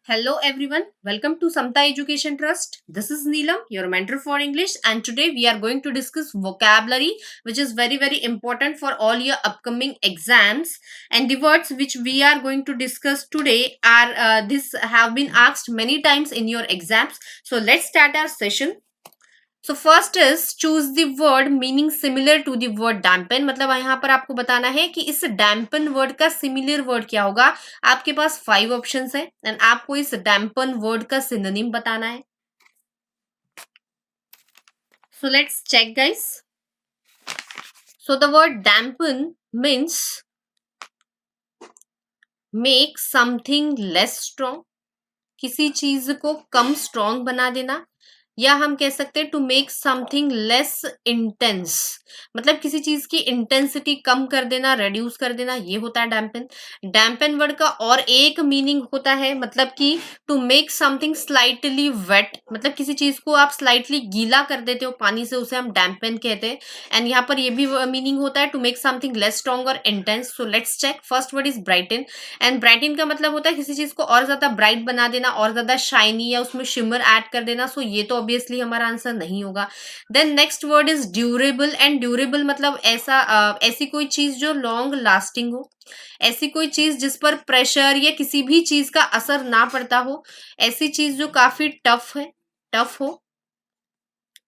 Hello everyone, welcome to Samta Education Trust. This is Neelam, your mentor for English, and today we are going to discuss vocabulary, which is very important for all your upcoming exams. And the words which we are going to discuss today are this have been asked many times in your exams. So let's start our session. So first is choose the word meaning similar to the word dampen. मतलब यहाँ पर आपको बताना है कि इस dampen word का similar word क्या होगा। आपके पास 5 ऑप्शंस है एंड आपको इस डैम्पन वर्ड का सिनोनिम बताना है। So let's check guys. So the word dampen means make something less strong, किसी चीज को कम स्ट्रॉन्ग बना देना, या हम कह सकते हैं to make something less intense, मतलब किसी चीज की इंटेंसिटी कम कर देना, रेड्यूस कर देना, ये होता है डैम्पन। डैम्पन वर्ड का और एक मीनिंग होता है, मतलब कि to make something slightly wet, मतलब किसी चीज को आप स्लाइटली गीला कर देते हो पानी से, उसे हम डैम्पन कहते हैं। एंड यहाँ पर ये भी मीनिंग होता है to make something less strong और intense. So let's check. First word is brighten, and brighten का मतलब होता है किसी चीज को और ज्यादा ब्राइट बना देना, और ज्यादा शाइनी, या उसमें शिमर ऐड कर देना। सो ये तो ऑब्वियसली हमारा आंसर नहीं होगा। Then next word is durable, and durable मतलब ऐसी कोई चीज जो लॉन्ग लास्टिंग हो, ऐसी कोई चीज जिस पर प्रेशर या किसी भी चीज का असर ना पड़ता हो, ऐसी चीज जो काफी टफ हो,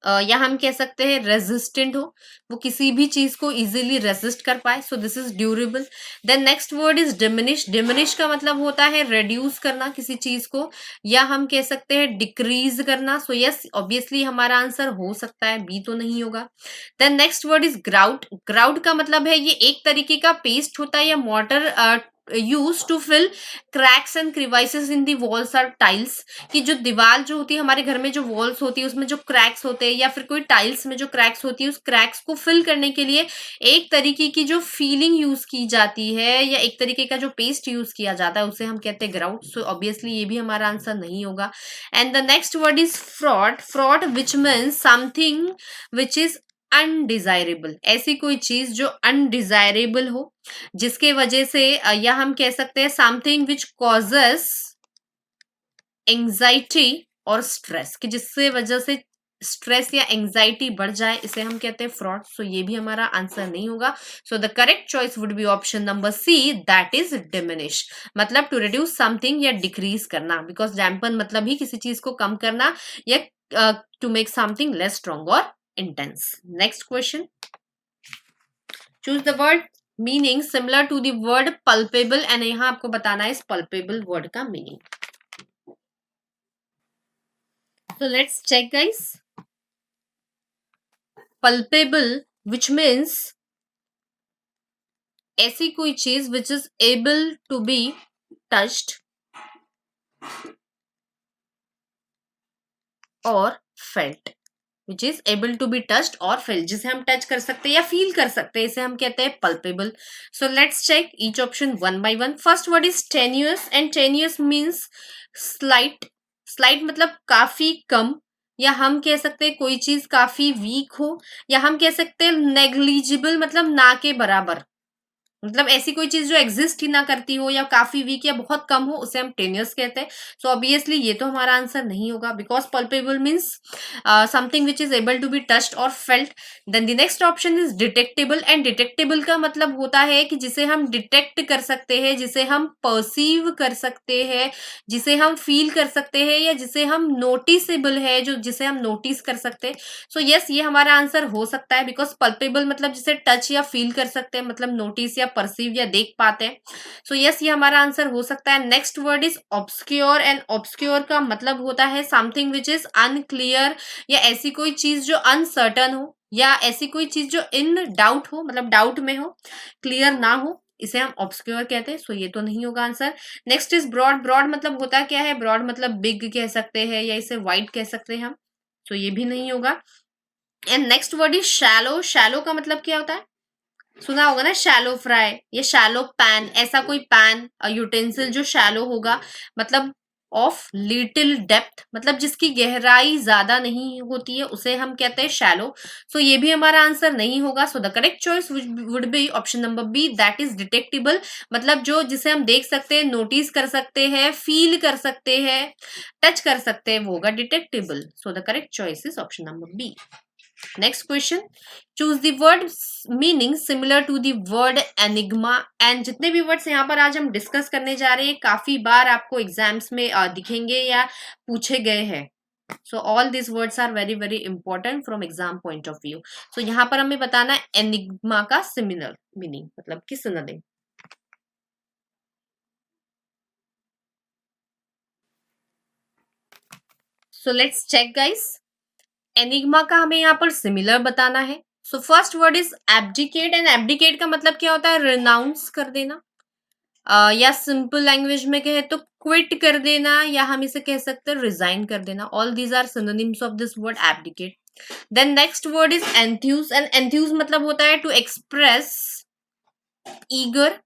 या हम कह सकते हैं रेजिस्टेंट हो, वो किसी भी चीज को इजीली रेजिस्ट कर पाए। So this is durable. Then next word is diminish. Diminish का मतलब होता है रेड्यूस करना किसी चीज को, या हम कह सकते हैं डिक्रीज करना। सो यस, ऑब्वियसली हमारा आंसर हो सकता है बी, तो नहीं होगा। Then next word is grout. Grout का मतलब है ये एक तरीके का पेस्ट होता है या mortar use to fill cracks and crevices in the walls और टाइल्स, कि जो दीवार जो होती है हमारे घर में, जो वॉल्स होती है उसमें जो क्रैक्स होते हैं, या फिर कोई टाइल्स में जो क्रैक्स होती है, उस क्रैक्स को फिल करने के लिए एक तरीके की जो फीलिंग यूज की जाती है, या एक तरीके का जो पेस्ट यूज किया जाता है, उसे हम कहते हैं ग्राउट। सो ऑब्वियसली ये भी हमारा आंसर नहीं होगा। And the next word is fraud. Fraud which means something which is undesirable, ऐसी कोई चीज जो अनडिजायरेबल हो, जिसके वजह से या हम कह सकते हैं समथिंग विच कॉजेस एंजाइटी और स्ट्रेस, कि जिससे वजह से स्ट्रेस या एंजाइटी बढ़ जाए, इसे हम कहते हैं फ्रॉड। सो ये भी हमारा आंसर नहीं होगा। So the correct choice would be option number C, that is diminish, मतलब टू रिड्यूस समथिंग या डिक्रीज करना, बिकॉज डैम्पन मतलब ही किसी चीज को कम करना, या to make something less strong और intense. Next question, choose the word meaning similar to the word palpable, and यहां आपको बताना है इस पल्पेबल वर्ड का meaning. So let's check guys. Palpable which means ऐसी कोई चीज which is able to be touched और felt, which is able to be touched और felt, जिसे हम टच कर सकते हैं या फील कर सकते हैं, इसे हम कहते हैं palpable. So let's check each option one by one. First word is tenuous, and tenuous means slight. Slight मतलब काफी कम, या हम कह सकते हैं कोई चीज काफी वीक हो, या हम कह सकते हैं नेग्लिजिबल मतलब ना के बराबर, मतलब ऐसी कोई चीज जो एग्जिस्ट ही ना करती हो, या काफी वीक या बहुत कम हो, उसे हम टेनियस कहते हैं। सो ऑब्वियसली ये तो हमारा आंसर नहीं होगा, because palpable means something which is able to be touched और felt. Then the next option is detectable, and detectable का मतलब होता है कि जिसे हम डिटेक्ट कर सकते हैं, जिसे हम परसीव कर सकते हैं, जिसे हम फील कर सकते हैं, या जिसे हम नोटिसेबल है, जो जिसे हम नोटिस कर सकते हैं। सो यस, ये हमारा आंसर हो सकता है, बिकॉज पल्पेबल मतलब जिसे टच या फील कर सकते हैं, मतलब नोटिस या परसीव या देख पाते हैं। सो यस, ये हमारा आंसर हो सकता है। Next word is obscure, and obscure का मतलब होता है समथिंग विच इज अनक्लियर, या ऐसी कोई चीज जो अनसर्टन हो, या ऐसी कोई चीज जो इन डाउट हो, मतलब डाउट में हो, क्लियर ना हो, इसे हम ऑब्सक्योर कहते हैं। सो ये तो नहीं होगा answer. Next is broad. Broad मतलब होता क्या है, ब्रॉड मतलब बिग कह सकते हैं, या इसे वाइड कह सकते हैं हम। सो ये भी नहीं होगा। And next word is shallow. Shallow का मतलब क्या होता है, सुना होगा ना, शैलो फ्राई या शैलो पैन, ऐसा कोई पैन यूटेंसिल जो शैलो होगा, मतलब ऑफ लिटिल डेप्थ, मतलब जिसकी गहराई ज्यादा नहीं होती है उसे हम कहते हैं शैलो। सो ये भी हमारा आंसर नहीं होगा। So the correct choice would be option number B, that is detectable, मतलब जो जिसे हम देख सकते हैं, नोटिस कर सकते हैं, फील कर सकते हैं, टच कर सकते हैं, वो होगा detectable. So the correct choice is option number B. Next question, choose the word meaning similar to the word enigma. And जितने भी वर्ड्स यहाँ पर आज हम डिस्कस करने जा रहे हैं काफी बार आपको एग्जाम्स में दिखेंगे या पूछे गए हैं। So all this words are very very important from exam point of view. सो यहाँ पर हमें बताना है एनिग्मा का सिमिलर मीनिंग, मतलब कि synonym. So let's check guys, enigma का हमें यहाँ पर सिमिलर बताना है। So first word is abdicate, and abdicate का मतलब क्या होता है, रिनाउंस कर देना, या सिंपल लैंग्वेज में कहे तो क्विट कर देना, या हम इसे कह सकते हैं रिजाइन कर देना। All these are synonyms of this word abdicate. Then next word is enthuse, and enthuse मतलब होता है to express eager,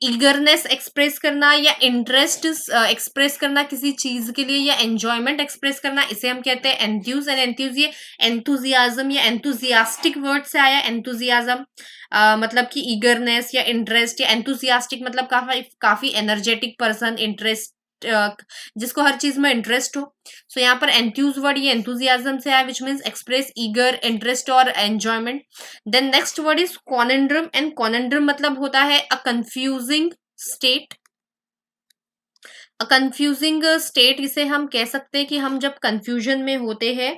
eagerness express करना, या इंटरेस्ट एक्सप्रेस करना किसी चीज के लिए, या एंजॉयमेंट एक्सप्रेस करना, इसे हम कहते हैं एंथ्यूज। एंड एंथ्यूज ये एंथुजियाज्म या एंथुजियास्टिक वर्ड से आया। एंथुजियाज्म मतलब कि ईगरनेस या इंटरेस्ट, या एंथुजियास्टिक मतलब काफी काफी एनर्जेटिक पर्सन, इंटरेस्ट जिसको हर चीज में इंटरेस्ट हो। सो यहाँ पर एंथ्यूज वर्ड ये एंथुजियाज्म से आया, which means express eager, interest और enjoyment. Then next word is conundrum, and conundrum मतलब होता है a confusing state. A confusing state इसे हम कह सकते हैं कि हम जब कंफ्यूजन में होते हैं,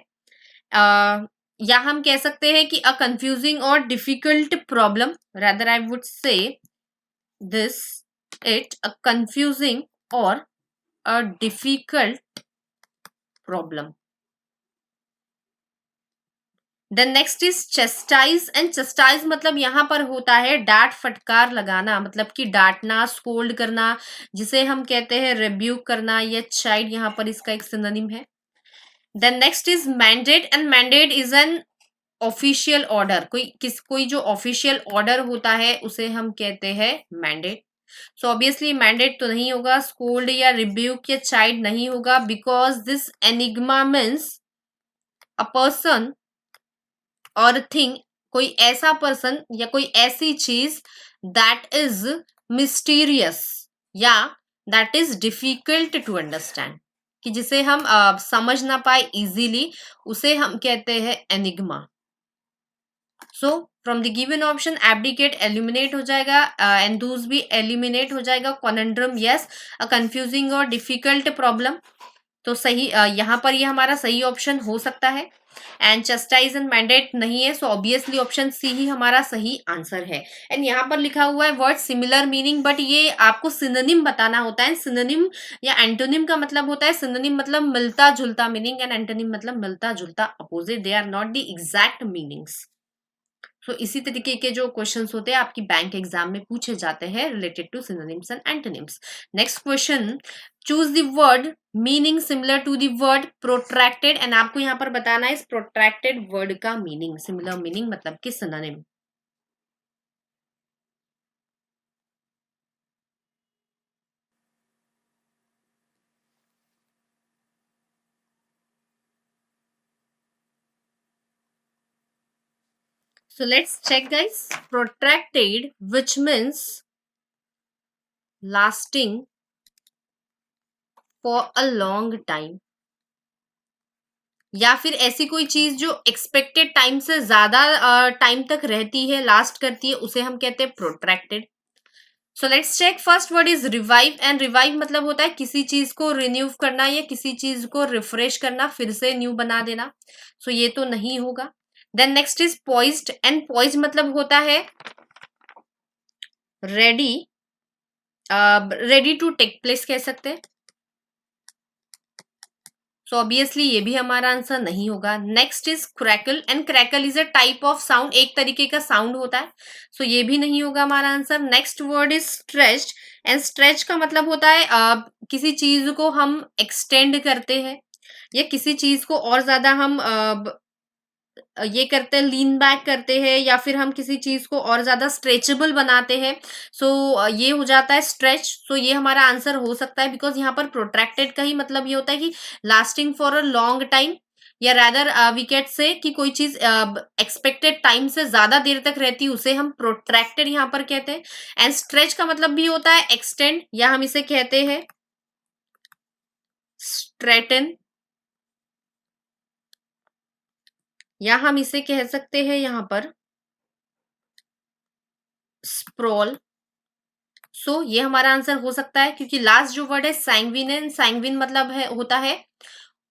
या हम कह सकते हैं कि अ कंफ्यूजिंग और difficult problem, rather I would say this it a confusing और a difficult problem. Then next is chastise, and chastise मतलब यहाँ पर होता है डांट फटकार लगाना, मतलब कि डांटना, स्कोल्ड करना, जिसे हम कहते हैं रिब्यूक करना, या चाइल्ड यहाँ पर इसका एक सिनोनिम है। Then next is mandate, and mandate is an official order, कोई जो ऑफिशियल ऑर्डर होता है उसे हम कहते हैं मैंडेट। सो ऑब्वियसली मैंडेट तो नहीं होगा, स्कोल्ड या रिब्यूक या चाइल्ड नहीं होगा, because this enigma means a person और थिंग, कोई ऐसा पर्सन या कोई ऐसी चीज दैट इज मिस्टीरियस या that is difficult to understand, कि जिसे हम समझ ना पाए इजीली, उसे हम कहते हैं enigma. So from the given option abdicate eliminate हो जाएगा, एंथूज भी एलिमिनेट हो जाएगा, कॉनेंड्रम यस, अ कंफ्यूजिंग और डिफिकल्ट प्रॉब्लम तो सही, यहाँ पर ये हमारा सही ऑप्शन हो सकता है। एंड चस्टाइज एंड मैंडेट नहीं है, सो ऑब्वियसली ऑप्शन सी ही हमारा सही आंसर है। एंड यहाँ पर लिखा हुआ है वर्ड सिमिलर मीनिंग, बट ये आपको सिनोनिम बताना होता है। सिनोनिम या एंटोनिम का मतलब होता है, सिनोनिम मतलब मिलता जुलता मीनिंग, एंड एंटोनिम मतलब मिलता जुलता opposite, they are not the exact meanings. तो इसी तरीके के जो क्वेश्चंस होते हैं आपकी बैंक एग्जाम में पूछे जाते हैं related to synonyms and antonyms. Next question, choose the word meaning similar to the word protracted, and आपको यहाँ पर बताना है इस प्रोट्रैक्टेड वर्ड का मीनिंग, सिमिलर मीनिंग मतलब कि synonym. So let's check guys, protracted which means lasting for a long time, या फिर ऐसी कोई चीज जो एक्सपेक्टेड टाइम से ज्यादा टाइम तक रहती है, लास्ट करती है, उसे हम कहते हैं protracted. So let's check, first word is revive, and revive मतलब होता है किसी चीज को रिन्यू करना या किसी चीज को रिफ्रेश करना, फिर से न्यू बना देना। सो ये तो नहीं होगा। Then next is poised, and poised मतलब होता है ready, ready to take place कह सकते हैं। सो ऑब्वियसली ये भी हमारा आंसर नहीं होगा। Next is crackle, and crackle is a type of sound, एक तरीके का साउंड होता है। सो ये भी नहीं होगा हमारा answer. Next word is stretched, and stretch का मतलब होता है किसी चीज को हम एक्सटेंड करते हैं या किसी चीज को और ज्यादा हम ये करते हैं, लीन बैक करते हैं, या फिर हम किसी चीज को और ज्यादा स्ट्रेचेबल बनाते हैं, सो ये हो जाता है स्ट्रेच। सो ये हमारा आंसर हो सकता है, बिकॉज यहाँ पर प्रोट्रैक्टेड का ही मतलब ये होता है कि lasting for a long time, या रैदर वी कैन से कि कोई चीज एक्सपेक्टेड टाइम से ज्यादा देर तक रहती है, उसे हम प्रोट्रैक्टेड यहाँ पर कहते हैं। एंड स्ट्रेच का मतलब भी होता है एक्सटेंड, या हम इसे कहते हैं स्ट्रेटन, या हम इसे कह सकते हैं यहाँ पर स्प्रॉल। सो ये हमारा आंसर हो सकता है, क्योंकि लास्ट जो वर्ड है सैंग्विन है, सैंग्विन मतलब है होता है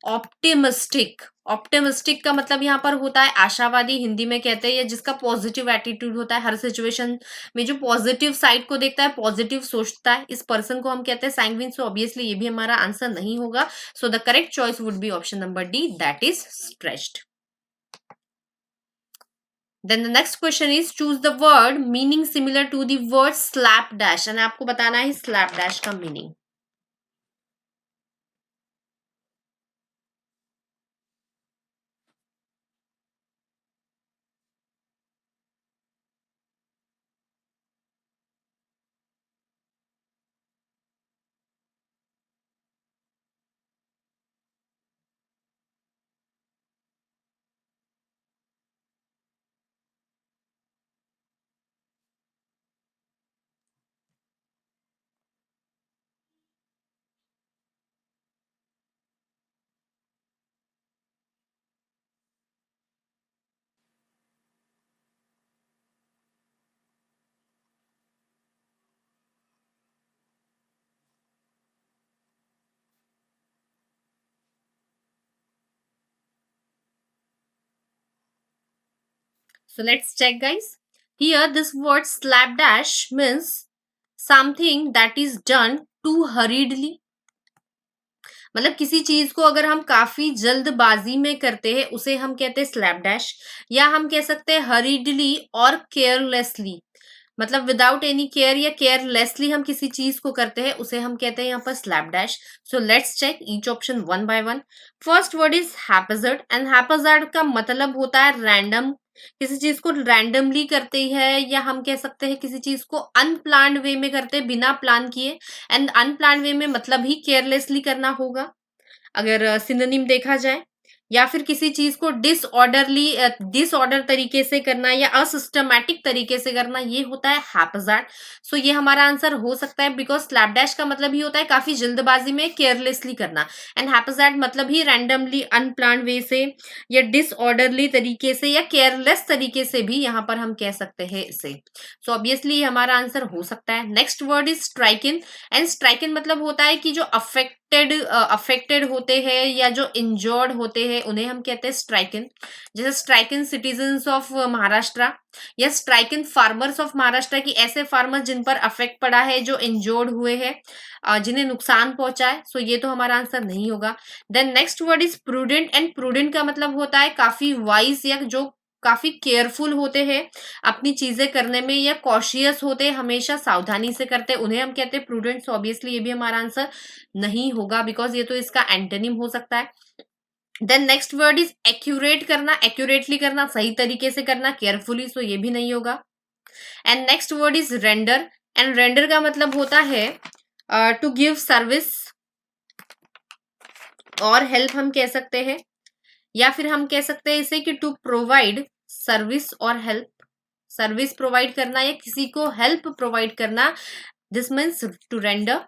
ऑप्टिमिस्टिक। ऑप्टिमिस्टिक का मतलब यहाँ पर होता है आशावादी, हिंदी में कहते हैं, या जिसका पॉजिटिव एटीट्यूड होता है, हर सिचुएशन में जो पॉजिटिव साइड को देखता है, पॉजिटिव सोचता है, इस पर्सन को हम कहते हैं सैंग्विन। सो ऑब्वियसली ये भी हमारा आंसर नहीं होगा। So the correct choice would be option number D, that is stretched. Then the next question is choose the word meaning similar to the word slapdash, and आपको बताना है slapdash का meaning. So let's check, guys. Here, this word slapdash means something that is done too hurriedly. मतलब किसी चीज को अगर हम काफी जल्दबाजी में करते हैं, उसे हम कहते हैं स्लैपडैश, या हम कह सकते हैं हरीडली और केयरलेसली, मतलब विदाउट एनी केयर या केयरलेसली हम किसी चीज को करते हैं, उसे हम कहते हैं यहाँ पर slapdash. So let's check each option one by one. First word is haphazard, and haphazard का मतलब होता है रैंडम, किसी चीज को रैंडमली करते हैं, या हम कह सकते हैं किसी चीज को अनप्लान्ड वे में करते हैं, बिना प्लान किए। एंड अनप्लान्ड वे में मतलब ही केयरलेसली करना होगा अगर सिनोनिम देखा जाए, या फिर किसी चीज को डिसऑर्डर तरीके से करना, या असिस्टमैटिक तरीके से करना, ये होता है हैप्पैज़ार्ड। सो ये हमारा आंसर हो सकता है, बिकॉज स्लैपडैश का मतलब ही होता है काफी जल्दबाजी में केयरलेसली करना, एंड हैप्पैज़ार्ड मतलब ही रैंडमली अनप्लान वे से, या डिसऑर्डरली तरीके से, या केयरलेस तरीके से भी यहाँ पर हम कह सकते हैं इसे। सो ऑब्वियसली हमारा आंसर हो सकता है। Next word is strychnine, and strychnine मतलब होता है कि जो अफेक्टेड होते हैं या जो इंजर्ड होते हैं, उन्हें हम कहते हैं स्ट्राइकिन। जैसे स्ट्राइकिन सिटीजन्स ऑफ महाराष्ट्र, या स्ट्राइकिन फार्मर्स ऑफ महाराष्ट्र, की ऐसे फार्मर्स जिन पर अफेक्ट पड़ा है, जो इंजर्ड हुए हैं, जिन्हें नुकसान पहुंचा है। सो ये तो हमारा आंसर नहीं होगा। Then next word is prudent, and prudent का मतलब होता है काफी वाइज, या जो काफी केयरफुल होते हैं अपनी चीजें करने में, या कॉशियस होते हैं, हमेशा सावधानी से करते हैं, उन्हें हम कहते हैं प्रूडेंट। सो ऑब्वियसली ये भी हमारा आंसर नहीं होगा, बिकॉज ये तो इसका एंटोनिम हो सकता है। Then next word is accurate करना, एक्यूरेटली करना, सही तरीके से करना, केयरफुली। सो ये भी नहीं होगा। And next word is render, and render का मतलब होता है टू गिव सर्विस और हेल्प हम कह सकते हैं, या फिर हम कह सकते हैं इसे कि टू प्रोवाइड सर्विस और हेल्प, सर्विस प्रोवाइड करना या किसी को हेल्प प्रोवाइड करना, दिस मीन्स टू रेंडर।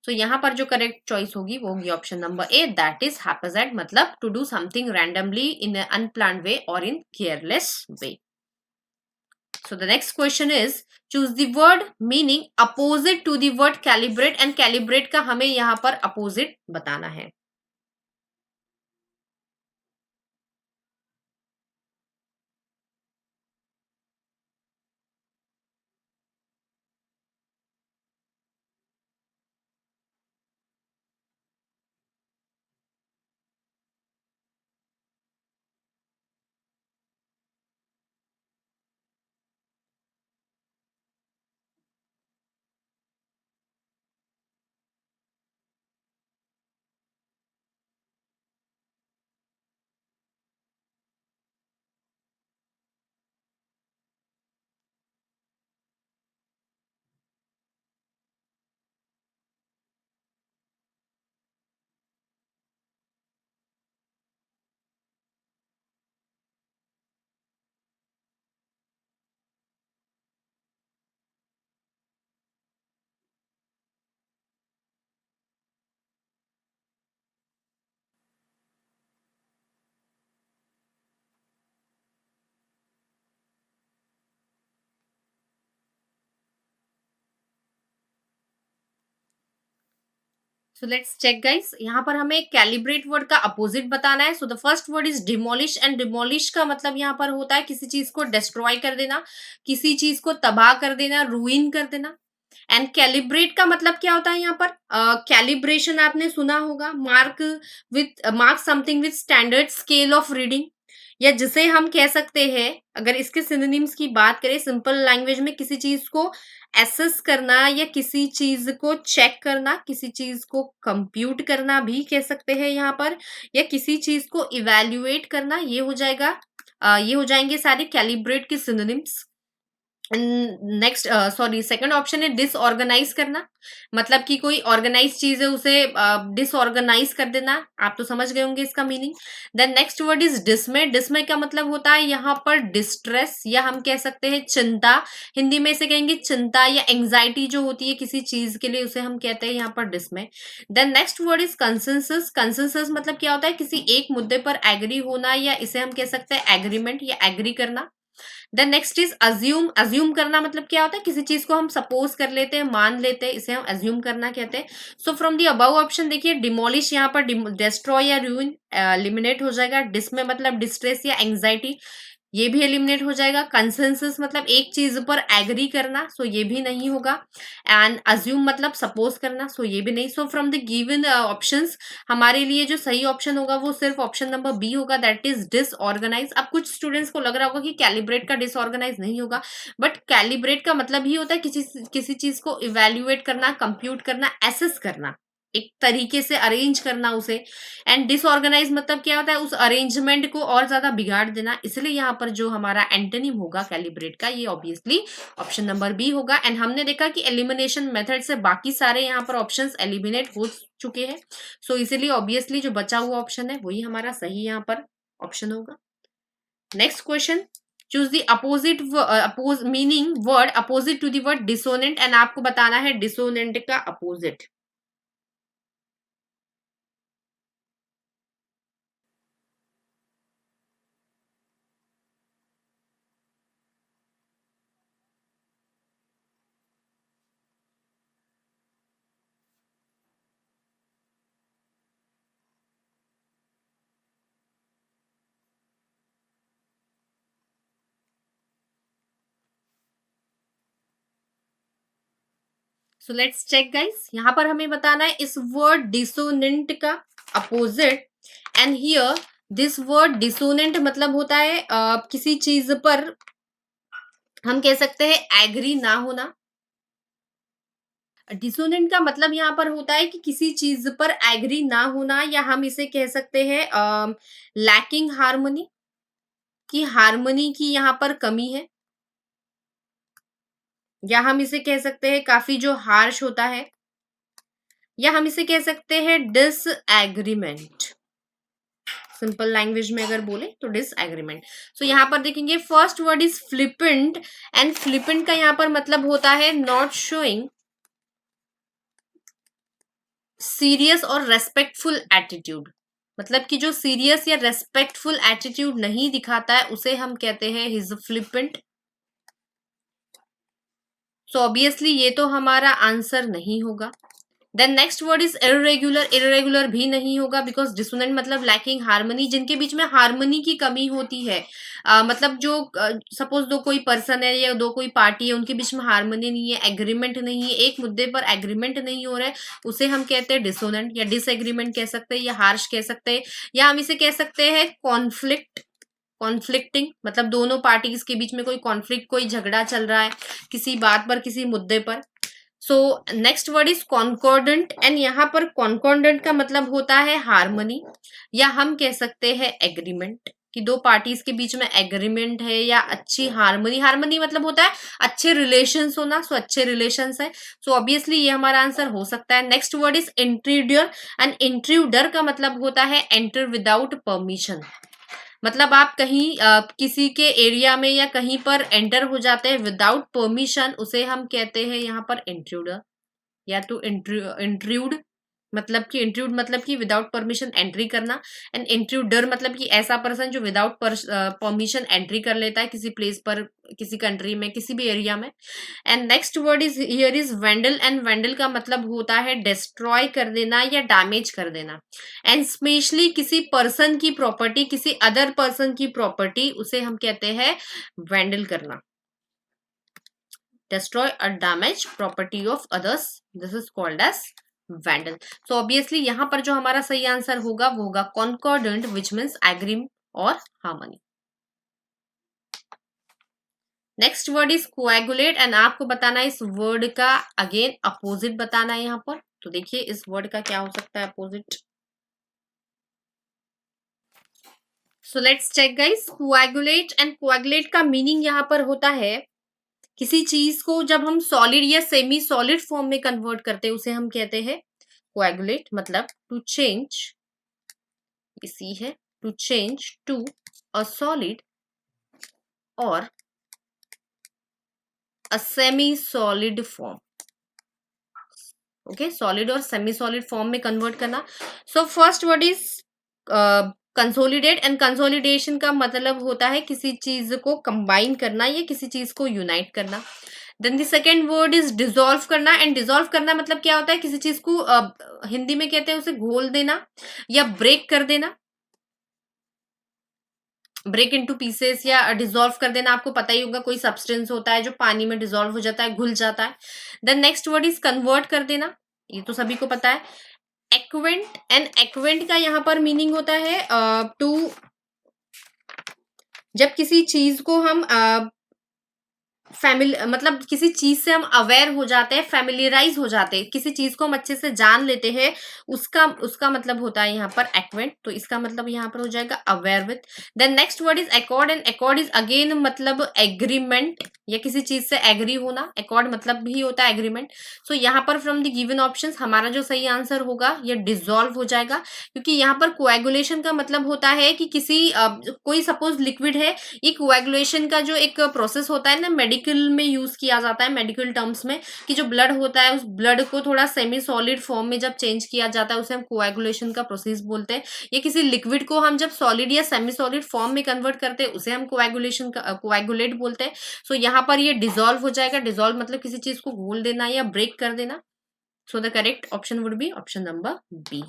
तो यहाँ पर जो करेक्ट चॉइस होगी वो होगी option number A, that is haphazard, मतलब to do something randomly in unplanned way और in careless way. So the next question is choose the word meaning opposite to the word calibrate, and calibrate का हमें यहाँ पर opposite बताना है। So let's check guys, यहाँ पर हमें कैलिब्रेट वर्ड का अपोजिट बताना है. So the first word is demolish, and demolish का मतलब यहाँ पर होता है किसी चीज को डिस्ट्रॉय कर देना, किसी चीज को तबाह कर देना, रूइन कर देना. एंड कैलिब्रेट का मतलब क्या होता है यहाँ पर? कैलिब्रेशन आपने सुना होगा, mark something with standard scale of reading, या जिसे हम कह सकते हैं, अगर इसके सिनोनिम्स की बात करें सिंपल लैंग्वेज में, किसी चीज को एसेस करना या किसी चीज को चेक करना, किसी चीज को कंप्यूट करना भी कह सकते हैं यहाँ पर, या किसी चीज को इवेल्युएट करना, ये हो जाएगा, ये हो जाएंगे सारे कैलिब्रेट के synonyms. Next sorry second option है डिसऑर्गेनाइज करना, मतलब कि कोई ऑर्गेनाइज चीज है उसे डिसऑर्गेनाइज कर देना. आप तो समझ गए होंगे इसका meaning. Then next word is dismay. Dismay का मतलब होता है यहाँ पर डिस्ट्रेस, या हम कह सकते हैं चिंता. हिंदी में इसे कहेंगे चिंता या एंग्जाइटी जो होती है किसी चीज के लिए, उसे हम कहते हैं यहाँ पर dismay. Then next word is consensus. Consensus मतलब क्या होता है? किसी एक मुद्दे पर एग्री होना, या इसे हम कह सकते हैं एग्रीमेंट या एग्री करना. Then next is assume. Assume करना मतलब क्या होता है? किसी चीज को हम सपोज कर लेते हैं, मान लेते हैं, इसे हम अज्यूम करना कहते हैं. So from the above option देखिए, डिमोलिश यहाँ पर डिस्ट्रॉय या रूइन एलिमिनेट हो जाएगा. डिसमे मतलब डिस्ट्रेस या एंग्जाइटी, ये भी एलिमिनेट हो जाएगा. कंसेंसस मतलब एक चीज पर एग्री करना, सो ये भी नहीं होगा. एंड अज्यूम मतलब सपोज करना, सो ये भी नहीं. So from the given options हमारे लिए जो सही ऑप्शन होगा वो सिर्फ ऑप्शन नंबर बी होगा, दैट इज डिसऑर्गेनाइज. अब कुछ स्टूडेंट्स को लग रहा होगा कि कैलिब्रेट का डिसऑर्गेनाइज नहीं होगा, बट कैलिब्रेट का मतलब ही होता है किसी चीज को इवेल्युएट करना, कंप्यूट करना, एसेस करना, एक तरीके से अरेंज करना उसे. एंड डिसऑर्गेनाइज मतलब क्या होता है? उस अरेंजमेंट को और ज्यादा बिगाड़ देना. इसलिए यहाँ पर जो हमारा एंटोनिम होगा कैलिब्रेट का, ये ऑब्वियसली ऑप्शन नंबर बी होगा. एंड हमने देखा कि एलिमिनेशन मेथड से बाकी सारे यहाँ पर ऑप्शंस एलिमिनेट हो चुके हैं. सो इसीलिए ऑब्वियसली जो बचा हुआ ऑप्शन है वही हमारा सही यहाँ पर ऑप्शन होगा. Next question, choose the opposite meaning word opposite to the word dissonant, and आपको बताना है डिसोनेंट का opposite. So let's check guys, यहां पर हमें बताना है इस वर्ड डिसोनेंट का opposite. And here this word dissonant मतलब होता है किसी चीज पर हम कह सकते हैं एग्री ना होना. डिसोनेंट का मतलब यहाँ पर होता है कि किसी चीज पर एग्री ना होना, या हम इसे कह सकते हैं लैकिंग हार्मनी, कि हार्मनी की यहाँ पर कमी है, या हम इसे कह सकते हैं काफी जो हार्श होता है, या हम इसे कह सकते हैं डिसएग्रीमेंट. सिंपल लैंग्वेज में अगर बोले तो डिसएग्रीमेंट. सो यहाँ पर देखेंगे first word is flippant, and flippant का यहाँ पर मतलब होता है नॉट शोइंग सीरियस और रेस्पेक्टफुल एटीट्यूड. मतलब कि जो सीरियस या रेस्पेक्टफुल एटीट्यूड नहीं दिखाता है उसे हम कहते हैं हिज फ्लिपेंट. सो ऑब्वियसली ये तो हमारा आंसर नहीं होगा. Then next word is irregular. Irregular भी नहीं होगा, बिकॉज डिसोनेंट मतलब लैकिंग हार्मनी, जिनके बीच में हार्मनी की कमी होती है. मतलब जो सपोज दो कोई पर्सन है या दो कोई पार्टी है, उनके बीच में हार्मनी नहीं है, एग्रीमेंट नहीं है, एक मुद्दे पर एग्रीमेंट नहीं हो रहा है, उसे हम कहते हैं डिसोनेंट, या डिसएग्रीमेंट कह सकते हैं, या हार्श कह सकते हैं, या हम इसे कह सकते हैं कॉन्फ्लिक्ट. कॉन्फ्लिक्टिंग मतलब दोनों पार्टीज के बीच में कोई कॉन्फ्लिक्ट, कोई झगड़ा चल रहा है किसी बात पर, किसी मुद्दे पर. So next word is concordant, and यहाँ पर कॉन्कॉर्डेंट का मतलब होता है हार्मनी, या हम कह सकते हैं एग्रीमेंट, कि दो पार्टीज के बीच में एग्रीमेंट है या अच्छी हार्मनी. हार्मनी मतलब होता है अच्छे रिलेशंस होना, सो अच्छे रिलेशंस है. सो ऑब्वियसली ये हमारा आंसर हो सकता है. Next word is intruder, and intruder का मतलब होता है एंटर विदाउट परमिशन. मतलब आप कहीं किसी के एरिया में या कहीं पर एंटर हो जाते हैं विदाउट परमिशन, उसे हम कहते हैं यहाँ पर इंट्रूडर, या टू इंट्रूड. मतलब कि इंट्रूड मतलब कि विदाउट परमिशन एंट्री करना, एंड इंट्रूडर मतलब कि ऐसा पर्सन जो विदाउट परमिशन एंट्री कर लेता है किसी प्लेस पर, किसी कंट्री में, किसी भी एरिया में। And next word is here is vandal, and vandal का मतलब होता है डिस्ट्रॉय कर देना या डैमेज कर देना, एंड स्पेशली किसी पर्सन की प्रॉपर्टी, किसी अदर पर्सन की प्रॉपर्टी, उसे हम कहते हैं वेंडल करना। destroy or damage property of others, this is called as vandal. So obviously यहाँ पर जो हमारा सही आंसर होगा वो होगा concordant, which means agree और harmony. Next word is coagulate, and आपको बताना है इस वर्ड का अगेन अपोजिट बताना है यहाँ पर। तो देखिए इस वर्ड का क्या हो सकता है opposite. So let's check guys, coagulate, and coagulate का मीनिंग यहाँ पर होता है किसी चीज को जब हम सॉलिड या सेमी सॉलिड फॉर्म में कन्वर्ट करते हैं उसे हम कहते हैं कोएगुलेट, मतलब टू चेंज, इसी है to change to a solid और a semi solid form. Okay, solid और सेमी सॉलिड फॉर्म में कन्वर्ट करना। So first word is consolidate, and consolidation का मतलब होता है किसी चीज को कंबाइन करना या किसी चीज को यूनाइट करना। Then the second word is dissolve करना, एंड डिसॉल्व करना मतलब क्या होता है किसी चीज को हिंदी में कहते हैं उसे घोल देना या ब्रेक कर देना, ब्रेक इनटू पीसेस या डिसॉल्व कर देना। आपको पता ही होगा कोई सब्सटेंस होता है जो पानी में डिसॉल्व हो जाता है, घुल जाता है। Then next word is convert कर देना, ये तो सभी को पता है। एक्वेंट, एंड एक्वेंट का यहाँ पर मीनिंग होता है टू जब किसी चीज को हम मतलब किसी चीज से हम अवेयर हो जाते हैं, फैमिलियराइज हो जाते हैं, किसी चीज को हम अच्छे से जान लेते हैं, उसका उसका मतलब होता है यहाँ पर एक्वेंट। तो इसका मतलब यहाँ पर हो जाएगा aware with. Then next word is accord, and accord is again मतलब एग्रीमेंट या किसी चीज से एग्री होना, अकॉर्ड मतलब भी होता है एग्रीमेंट। सो यहाँ पर फ्रॉम द गिवन ऑप्शंस हमारा जो सही आंसर होगा ये डिसॉल्व हो जाएगा, क्योंकि यहाँ पर कोएगुलेशन का मतलब होता है कि किसी कोई सपोज लिक्विड है, ये कोएगुलेशन का जो एक प्रोसेस होता है ना, मेडिकल में यूज किया जाता है, मेडिकल टर्म्स में, कि जो ब्लड होता है उस ब्लड को थोड़ा सेमी सॉलिड फॉर्म में जब चेंज किया जाता है उसे हम कोएगुलेशन का प्रोसेस बोलते हैं। या किसी लिक्विड को हम जब सॉलिड या सेमी सॉलिड फॉर्म में कन्वर्ट करते हैं उसे हम कोएगुलेशन का कोएगुलेट बोलते हैं। सो यहाँ पर ये डिसॉल्व हो जाएगा, डिसॉल्व मतलब किसी चीज को घोल देना या ब्रेक कर देना। So the correct option would be option number B.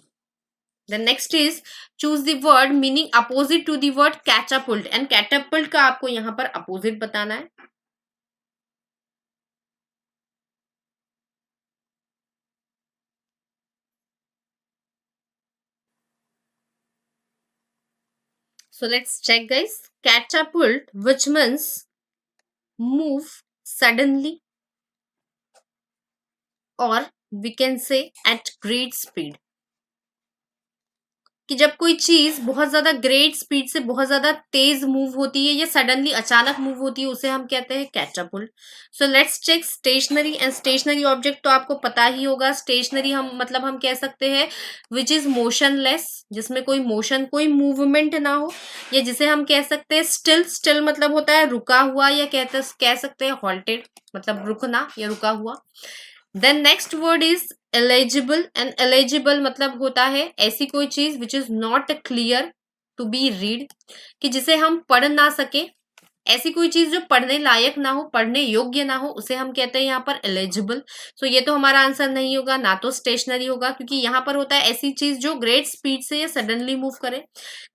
The next is choose the word meaning opposite to the word catapult, and catapult का आपको यहाँ पर opposite बताना है। So let's check guys. Catapult, which means move suddenly, or we can say at great speed, कि जब कोई चीज बहुत ज्यादा ग्रेट स्पीड से बहुत ज्यादा तेज मूव होती है या सडनली अचानक मूव होती है उसे हम कहते हैं catapult. So let's check stationary, and stationary object तो आपको पता ही होगा। स्टेशनरी हम मतलब हम कह सकते हैं विच इज मोशनलेस, जिसमें कोई मोशन कोई मूवमेंट ना हो, या जिसे हम कह सकते हैं स्टिल। स्टिल मतलब होता है रुका हुआ, या कह सकते हैं हॉल्टेड मतलब रुकना या रुका हुआ। Then next word is illegible, and illegible मतलब होता है ऐसी कोई चीज which is not clear to be read, कि जिसे हम पढ़ ना सके, ऐसी कोई चीज जो पढ़ने लायक ना हो, पढ़ने योग्य ना हो, उसे हम कहते हैं यहाँ पर एलिजिबल। सो ये तो हमारा आंसर नहीं होगा, ना तो स्टेशनरी होगा, क्योंकि यहाँ पर होता है ऐसी चीज जो ग्रेट स्पीड से या सडनली मूव करे।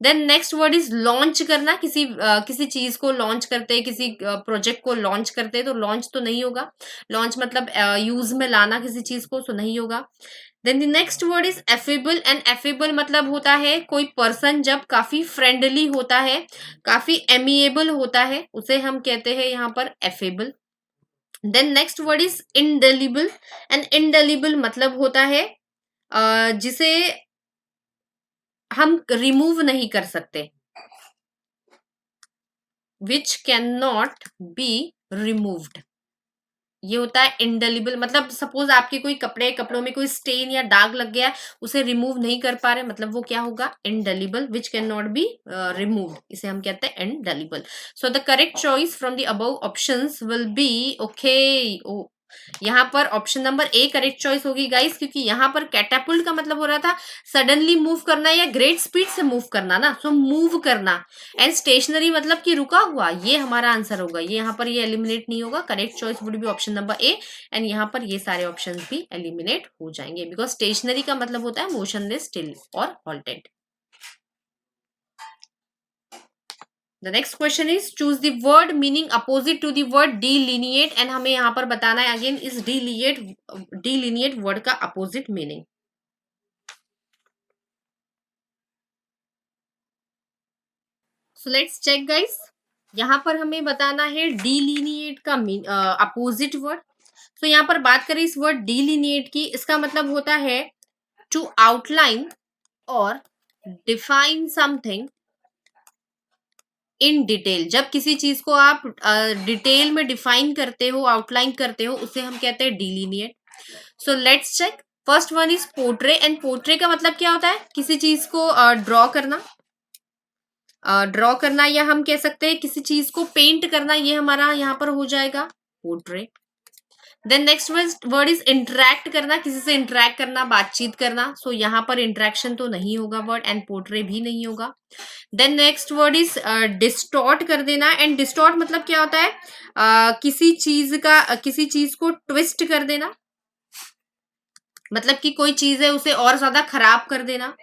Then next word is launch करना, किसी चीज को लॉन्च करते हैं, किसी प्रोजेक्ट को लॉन्च करते हैं, तो लॉन्च तो नहीं होगा। लॉन्च मतलब यूज में लाना किसी चीज को, तो नहीं होगा। Then the next word is affable, and affable मतलब होता है कोई पर्सन जब काफी फ्रेंडली होता है, काफी एमिएबल होता है, उसे हम कहते हैं यहाँ पर affable. Then next word is indelible, and indelible मतलब होता है जिसे हम रिमूव नहीं कर सकते, which can not be removed, ये होता है इंडेलिबल। मतलब सपोज आपके कोई कपड़ों में कोई स्टेन या दाग लग गया, उसे रिमूव नहीं कर पा रहे, मतलब वो क्या होगा indelible, which can not be removed, इसे हम कहते हैं indelible. So the correct choice from the above options will be okay. यहाँ पर option number A correct choice होगी गाइस, क्योंकि यहाँ पर कैटापुल्ट का मतलब हो रहा था सडनली मूव करना या ग्रेट स्पीड से मूव करना ना, सो मूव करना। एंड स्टेशनरी मतलब कि रुका हुआ, ये हमारा आंसर होगा। ये यहाँ पर ये एलिमिनेट नहीं होगा, correct choice would be option number A. And यहाँ पर ये सारे ऑप्शन भी एलिमिनेट हो जाएंगे, बिकॉज स्टेशनरी का मतलब होता है मोशनलेस, स्टिल और halted. The next question is choose the word meaning opposite to the word delineate, and हमें यहाँ पर बताना है अगेन इस delineate word का opposite meaning. So let's check guys. यहाँ पर हमें बताना है delineate का opposite word. So यहाँ पर बात करें इस word delineate की, इसका मतलब होता है to outline or define something in detail. जब किसी चीज को आप डिटेल में डिफाइन करते हो, आउटलाइन करते हो, उसे हम कहते हैं delineate. So let's check. First one is portray, and portray का मतलब क्या होता है? किसी चीज को ड्रॉ करना, या हम कह सकते हैं किसी चीज को पेंट करना, ये हमारा यहाँ पर हो जाएगा portray. Then next word is interact करना, किसी से इंटरेक्ट करना, बातचीत करना। सो यहाँ पर इंटरेक्शन तो नहीं होगा वर्ड, एंड पोर्ट्रे भी नहीं होगा। Then next word is distort कर देना, एंड डिस्टॉर्ट मतलब क्या होता है? किसी चीज को ट्विस्ट कर देना, मतलब कि कोई चीज है उसे और ज्यादा खराब कर देना।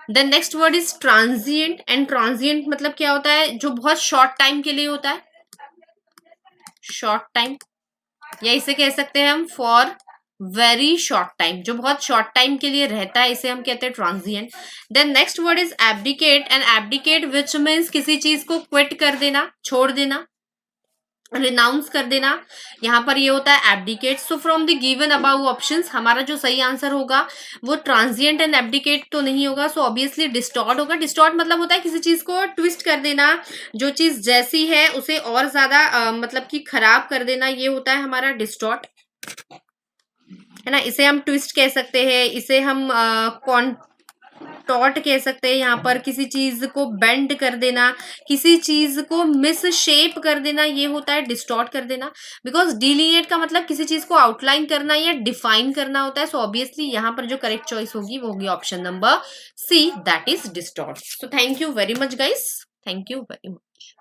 Then next word is transient, and transient मतलब क्या होता है? जो बहुत शॉर्ट टाइम के लिए होता है, शॉर्ट टाइम, या इसे कह सकते हैं हम फॉर वेरी शॉर्ट टाइम, जो बहुत शॉर्ट टाइम के लिए रहता है, इसे हम कहते हैं transient. Then next word is abdicate, and abdicate which means किसी चीज को क्विट कर देना, छोड़ देना, रिनाउंस कर देना, यहाँ पर ये होता है abdicate. So from the given about options हमारा जो सही आंसर होगा वो ट्रांजिएंट एंड एब्डिकेट तो नहीं होगा, सो ऑब्वियसली डिस्टॉर्ट होगा। डिस्टॉर्ट मतलब होता है किसी चीज को ट्विस्ट कर देना, जो चीज जैसी है उसे और ज्यादा मतलब कि खराब कर देना, ये होता है हमारा डिस्टॉर्ट, है ना। इसे हम ट्विस्ट कह सकते हैं, इसे हम टॉट कह सकते हैं। यहाँ पर किसी चीज को बेंड कर देना, किसी चीज को मिस शेप कर देना, ये होता है डिस्टॉर्ट कर देना। बिकॉज डिलीनिएट का मतलब किसी चीज को आउटलाइन करना या डिफाइन करना होता है। सो ऑब्वियसली यहाँ पर जो करेक्ट चॉइस होगी वो होगी option number C, that is distort. So thank you very much guys, thank you very much.